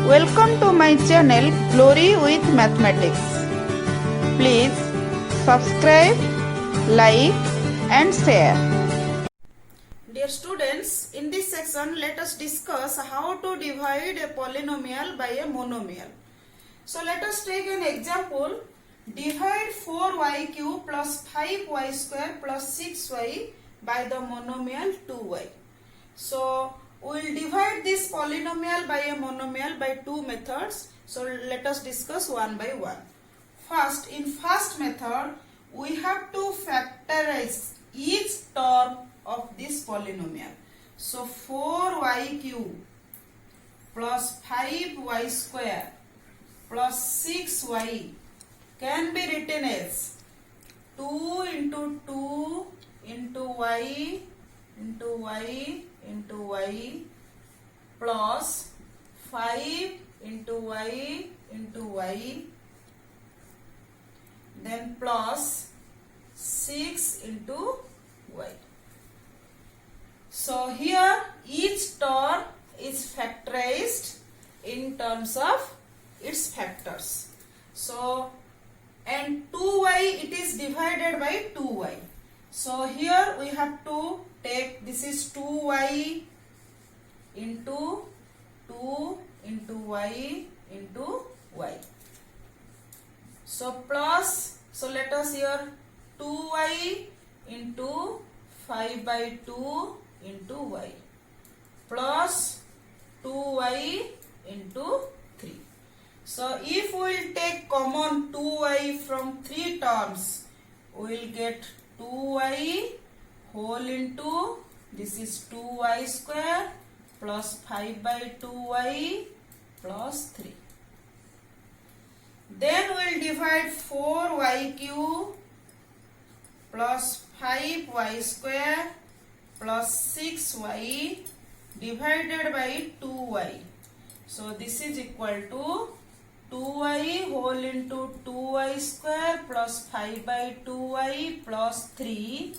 Welcome to my channel Glory with Mathematics. Please subscribe, like and share. Dear students, in this section let us discuss how to divide a polynomial by a monomial. So let us take an example. Divide 4y cube plus 5y square plus 6y by the monomial 2y. So we will divide this polynomial by a monomial by two methods. So let us discuss one by one. First, in first method, we have to factorize each term of this polynomial. So 4y cube plus 5y square plus 6y can be written as 2 into 2 into y into y into y plus 5 into y into y, then plus 6 into y. So here each term is factorized in terms of its factors. So and 2y it is divided by 2y. So here we have to take, this is 2y into 2 into y into y. So plus, so let us here 2y into 5 by 2 into y plus 2y into 3. So if we will take common 2y from 3 terms, we will get 2y whole into, this is 2y square plus 5 by 2y plus 3. Then we will divide 4y cube plus 5y square plus 6y divided by 2y. So this is equal to 2y whole into 2y square plus 5 by 2y plus 3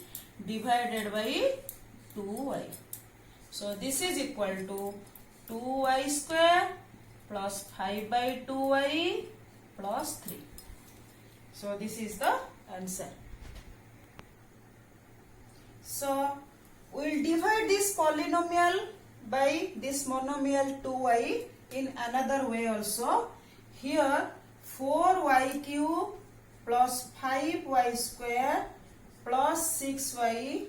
divided by 2y. So this is equal to 2y square plus 5 by 2y plus 3. So this is the answer. So we will divide this polynomial by this monomial 2y in another way also. Here 4y cube plus 5y square plus 6y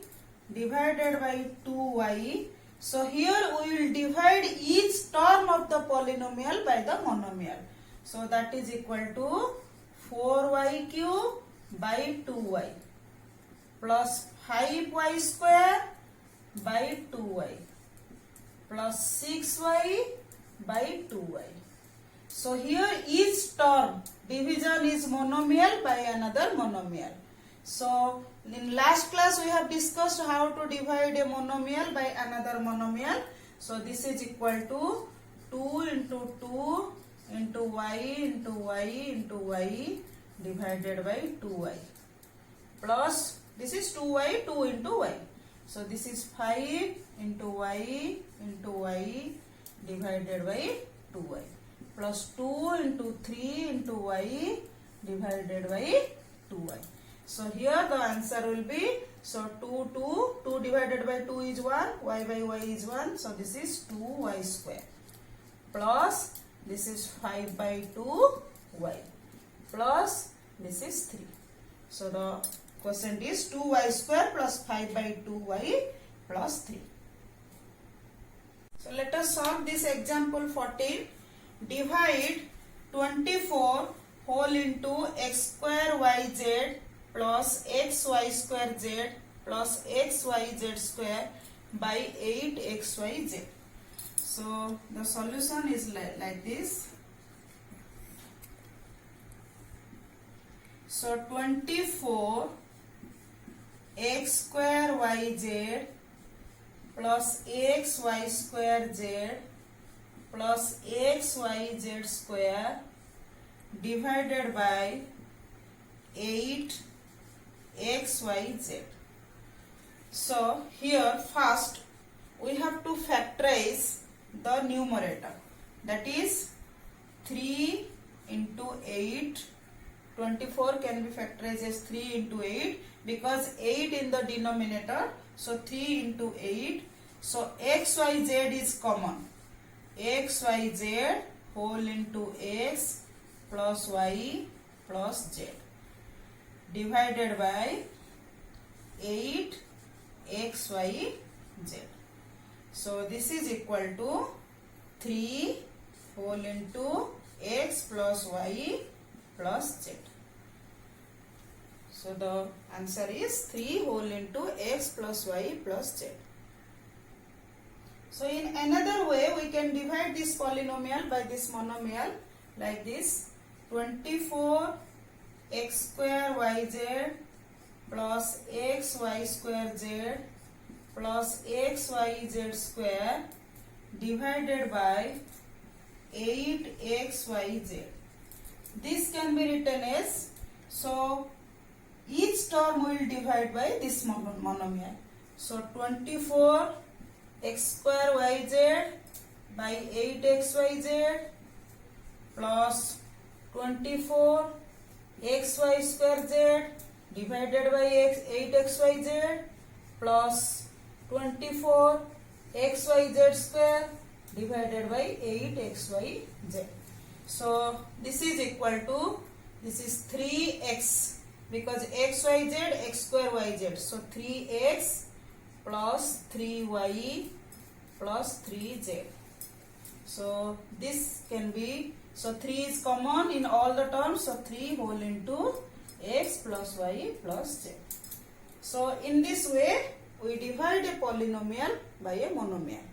divided by 2y. So here we will divide each term of the polynomial by the monomial. So that is equal to 4y cube by 2y plus 5y square by 2y plus 6y by 2y. So here each term division is monomial by another monomial. So in last class we have discussed how to divide a monomial by another monomial. So this is equal to 2 into 2 into y into y into y divided by 2y plus, this is 2y, 2 into y. So this is 5 into y into y divided by 2y plus 2 into 3 into y divided by 2y. So here the answer will be, so 2 divided by 2 is 1, y by y is 1. So this is 2y square plus this is 5 by 2y plus this is 3. So the question is 2y square plus 5 by 2y plus 3. So let us solve this example 14. Divide 24 whole into x square yz plus xy square z plus xyz square by 8xyz. So the solution is like this. So 24 x square yz plus xy square z plus xyz square divided by 8xyz. So here first we have to factorize the numerator, that is 3 into 8. 24 can be factorized as 3 into 8 because 8 in the denominator. So 3 into 8. So xyz is common. xyz whole into x plus y plus z divided by 8 xyz. So this is equal to 3 whole into x plus y plus z. So the answer is 3 whole into x plus y plus z. So in another way we can divide this polynomial by this monomial like this. 24 x square yz plus xy square z plus xyz square divided by 8xyz. This can be written as, so each term will divide by this monomial. So 24 x square yz by 8xyz plus 24 xy square z divided by 8xyz plus 24 xyz square divided by 8xyz. So this is equal to, this is 3x because xyz x square yz. So 3x plus 3y plus 3z. So this can be, so 3 is common in all the terms. So 3 whole into x plus y plus z. So in this way we divide a polynomial by a monomial.